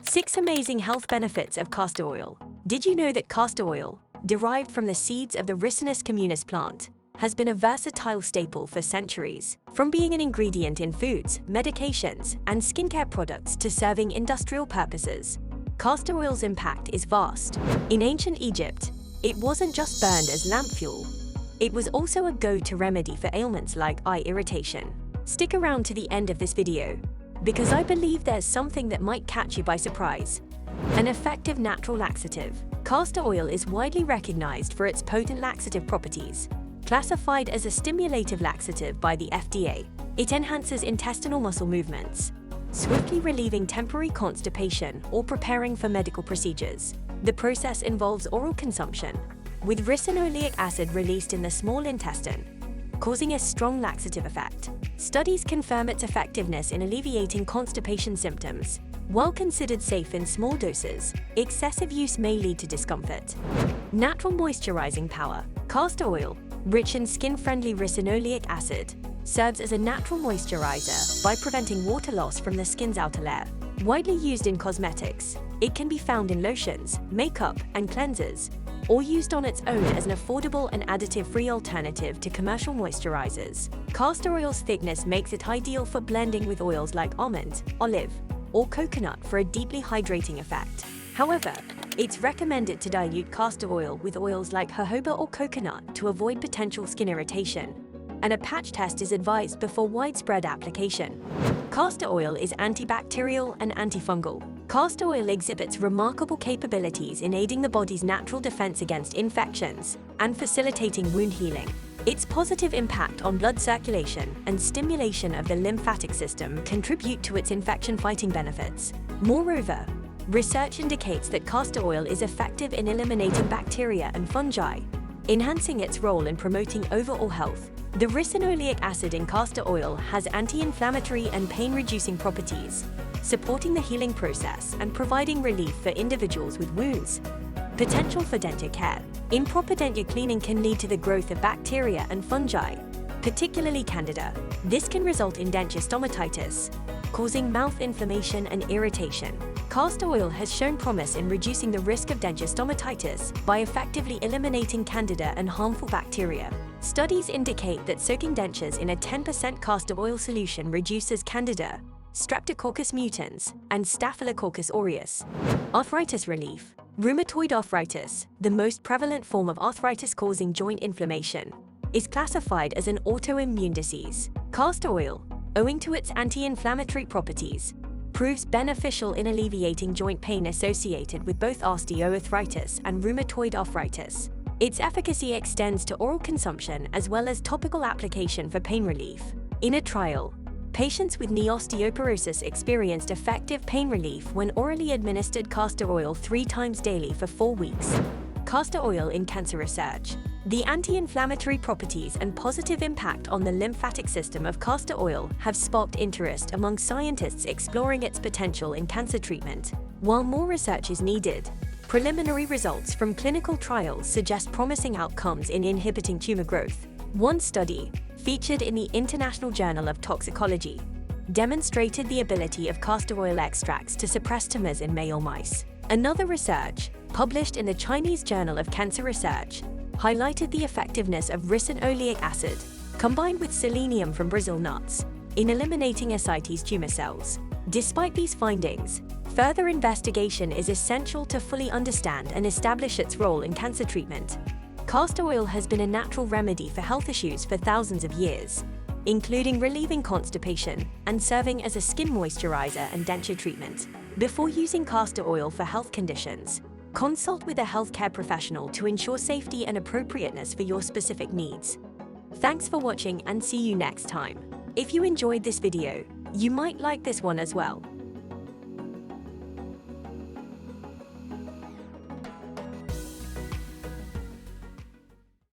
6 amazing health benefits of castor oil. Did you know that castor oil, derived from the seeds of the Ricinus communis plant, has been a versatile staple for centuries, from being an ingredient in foods, medications, and skincare products to serving industrial purposes? Castor oil's impact is vast. In ancient Egypt, it wasn't just burned as lamp fuel. It was also a go-to remedy for ailments like eye irritation. Stick around to the end of this video, because I believe there's something that might catch you by surprise. An effective natural laxative. Castor oil is widely recognized for its potent laxative properties. Classified as a stimulative laxative by the FDA, it enhances intestinal muscle movements, swiftly relieving temporary constipation or preparing for medical procedures. The process involves oral consumption, with ricinoleic acid released in the small intestine, causing a strong laxative effect. Studies confirm its effectiveness in alleviating constipation symptoms. While considered safe in small doses, excessive use may lead to discomfort. Natural moisturizing power. Castor oil, rich in skin-friendly ricinoleic acid, serves as a natural moisturizer by preventing water loss from the skin's outer layer. Widely used in cosmetics, it can be found in lotions, makeup, and cleansers, or used on its own as an affordable and additive-free alternative to commercial moisturizers. Castor oil's thickness makes it ideal for blending with oils like almond, olive, or coconut for a deeply hydrating effect. However, it's recommended to dilute castor oil with oils like jojoba or coconut to avoid potential skin irritation, and a patch test is advised before widespread application. Castor oil is antibacterial and antifungal. Castor oil exhibits remarkable capabilities in aiding the body's natural defense against infections and facilitating wound healing. Its positive impact on blood circulation and stimulation of the lymphatic system contribute to its infection-fighting benefits. Moreover, research indicates that castor oil is effective in eliminating bacteria and fungi, enhancing its role in promoting overall health. The ricinoleic acid in castor oil has anti-inflammatory and pain-reducing properties, supporting the healing process and providing relief for individuals with wounds. Potential for denture care. Improper denture cleaning can lead to the growth of bacteria and fungi, particularly Candida. This can result in denture stomatitis, causing mouth inflammation and irritation. Castor oil has shown promise in reducing the risk of denture stomatitis by effectively eliminating Candida and harmful bacteria. Studies indicate that soaking dentures in a 10% castor oil solution reduces Candida, Streptococcus mutans, and Staphylococcus aureus. Arthritis relief. Rheumatoid arthritis, the most prevalent form of arthritis causing joint inflammation, is classified as an autoimmune disease. Castor oil, owing to its anti-inflammatory properties, proves beneficial in alleviating joint pain associated with both osteoarthritis and rheumatoid arthritis. Its efficacy extends to oral consumption as well as topical application for pain relief. In a trial, patients with knee osteoporosis experienced effective pain relief when orally administered castor oil 3 times daily for 4 weeks. Castor oil in cancer research. The anti-inflammatory properties and positive impact on the lymphatic system of castor oil have sparked interest among scientists exploring its potential in cancer treatment. While more research is needed, preliminary results from clinical trials suggest promising outcomes in inhibiting tumor growth. One study, featured in the International Journal of Toxicology, demonstrated the ability of castor oil extracts to suppress tumors in male mice. Another research, published in the Chinese Journal of Cancer Research, highlighted the effectiveness of ricinoleic acid, combined with selenium from Brazil nuts, in eliminating ascites tumor cells. Despite these findings, further investigation is essential to fully understand and establish its role in cancer treatment. Castor oil has been a natural remedy for health issues for thousands of years, including relieving constipation and serving as a skin moisturizer and denture treatment. Before using castor oil for health conditions, consult with a healthcare professional to ensure safety and appropriateness for your specific needs. Thanks for watching and see you next time. If you enjoyed this video, you might like this one as well.